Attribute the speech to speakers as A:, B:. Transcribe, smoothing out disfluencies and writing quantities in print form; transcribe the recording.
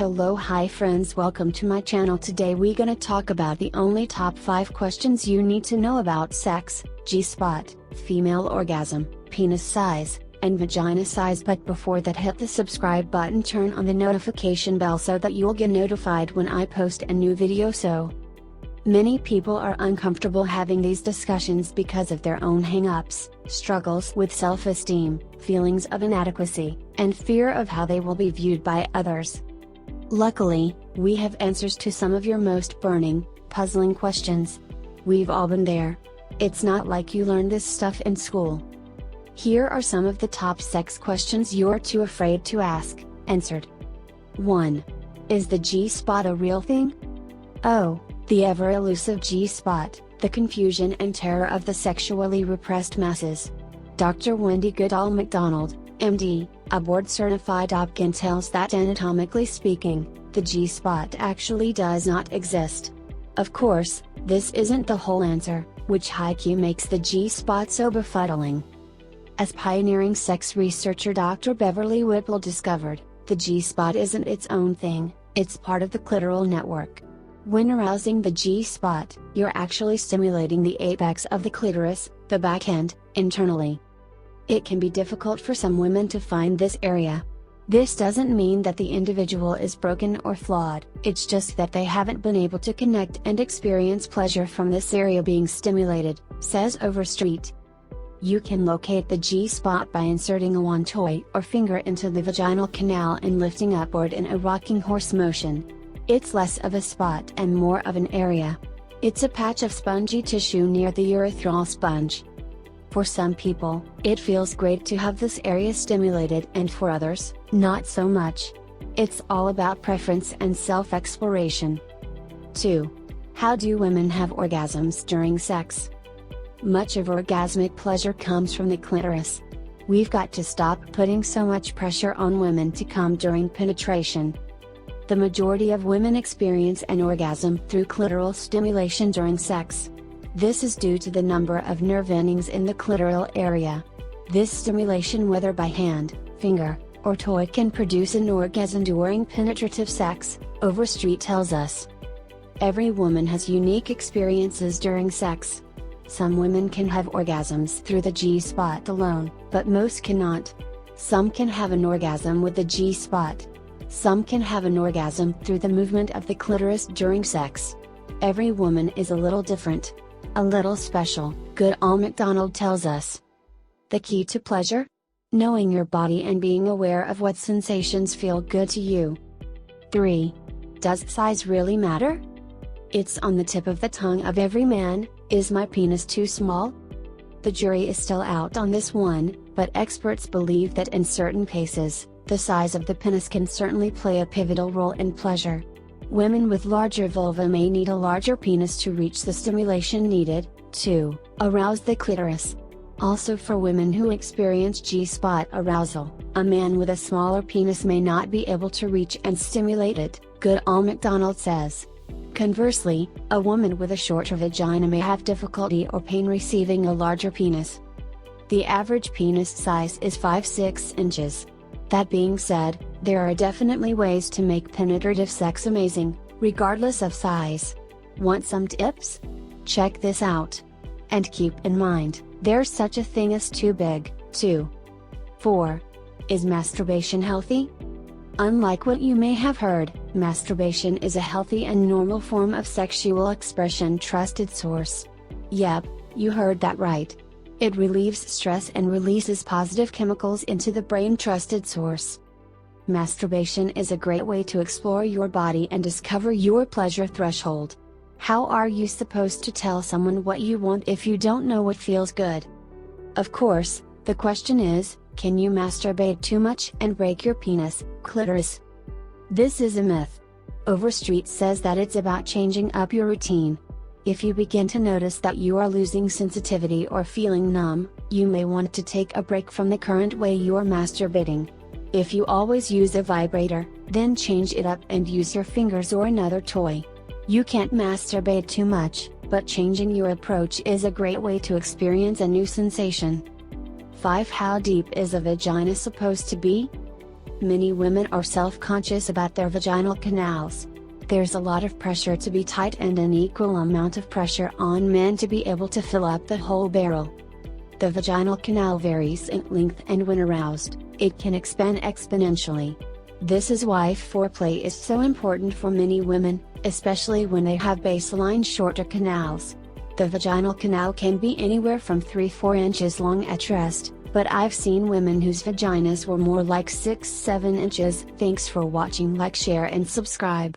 A: Hello, hi friends, welcome to my channel. Today we gonna talk about the only top 5 questions you need to know about sex, G-spot, female orgasm, penis size, and vagina size. But before that, hit the subscribe button, turn on the notification bell so that you'll get notified when I post a new video. So many people are uncomfortable having these discussions because of their own hang-ups, struggles with self-esteem, feelings of inadequacy, and fear of how they will be viewed by others. Luckily, we have answers to some of your most burning, puzzling questions. We've all been there. It's not like you learned this stuff in school. Here are some of the top sex questions you're too afraid to ask, answered. 1. Is the G-spot a real thing? Oh, the ever-elusive G-spot, the confusion and terror of the sexually repressed masses. Dr. Wendy Goodall McDonald, MD, a board-certified OB-GYN, tells that anatomically speaking, the G-spot actually does not exist. Of course, this isn't the whole answer, which high-key makes the G-spot so befuddling. As pioneering sex researcher Dr. Beverly Whipple discovered, the G-spot isn't its own thing, it's part of the clitoral network. When arousing the G-spot, you're actually stimulating the apex of the clitoris, the back end, internally. It can be difficult for some women to find this area. This doesn't mean that the individual is broken or flawed, it's just that they haven't been able to connect and experience pleasure from this area being stimulated, says Overstreet. You can locate the G-spot by inserting a wand, toy, or finger into the vaginal canal and lifting upward in a rocking horse motion. It's less of a spot and more of an area. It's a patch of spongy tissue near the urethral sponge. For some people, it feels great to have this area stimulated, and for others, not so much. It's all about preference and self-exploration. 2. How do women have orgasms during sex? Much of orgasmic pleasure comes from the clitoris. We've got to stop putting so much pressure on women to come during penetration. The majority of women experience an orgasm through clitoral stimulation during sex. This is due to the number of nerve endings in the clitoral area. This stimulation, whether by hand, finger, or toy, can produce an orgasm during penetrative sex, Overstreet tells us. Every woman has unique experiences during sex. Some women can have orgasms through the G-spot alone, but most cannot. Some can have an orgasm with the G-spot. Some can have an orgasm through the movement of the clitoris during sex. Every woman is a little different. A little special, Goodall McDonald tells us. The key to pleasure? Knowing your body and being aware of what sensations feel good to you. 3. Does size really matter? It's on the tip of the tongue of every man. Is my penis too small? The jury is still out on this one, but experts believe that in certain cases, the size of the penis can certainly play a pivotal role in pleasure. Women with larger vulva may need a larger penis to reach the stimulation needed, to arouse the clitoris. Also, for women who experience G-spot arousal, a man with a smaller penis may not be able to reach and stimulate it, Goodall McDonald says. Conversely, a woman with a shorter vagina may have difficulty or pain receiving a larger penis. The average penis size is 5-6 inches. That being said, there are definitely ways to make penetrative sex amazing, regardless of size. Want some tips? Check this out. And keep in mind, there's such a thing as too big, too. 4. Is masturbation healthy? Unlike what you may have heard, masturbation is a healthy and normal form of sexual expression. Trusted source. Yep, you heard that right. It relieves stress and releases positive chemicals into the brain. Trusted source. Masturbation is a great way to explore your body and discover your pleasure threshold. How are you supposed to tell someone what you want if you don't know what feels good? Of course, the question is, can you masturbate too much and break your penis, clitoris? This is a myth. Overstreet says that it's about changing up your routine. If you begin to notice that you are losing sensitivity or feeling numb, you may want to take a break from the current way you are masturbating. If you always use a vibrator, then change it up and use your fingers or another toy. You can't masturbate too much, but changing your approach is a great way to experience a new sensation. 5. How deep is a vagina supposed to be? Many women are self-conscious about their vaginal canals. There's a lot of pressure to be tight and an equal amount of pressure on men to be able to fill up the whole barrel. The vaginal canal varies in length, and when aroused, it can expand exponentially. This is why foreplay is so important for many women, especially when they have baseline shorter canals. The vaginal canal can be anywhere from 3-4 inches long at rest, but I've seen women whose vaginas were more like 6-7 inches. Thanks for watching. Like, share and subscribe.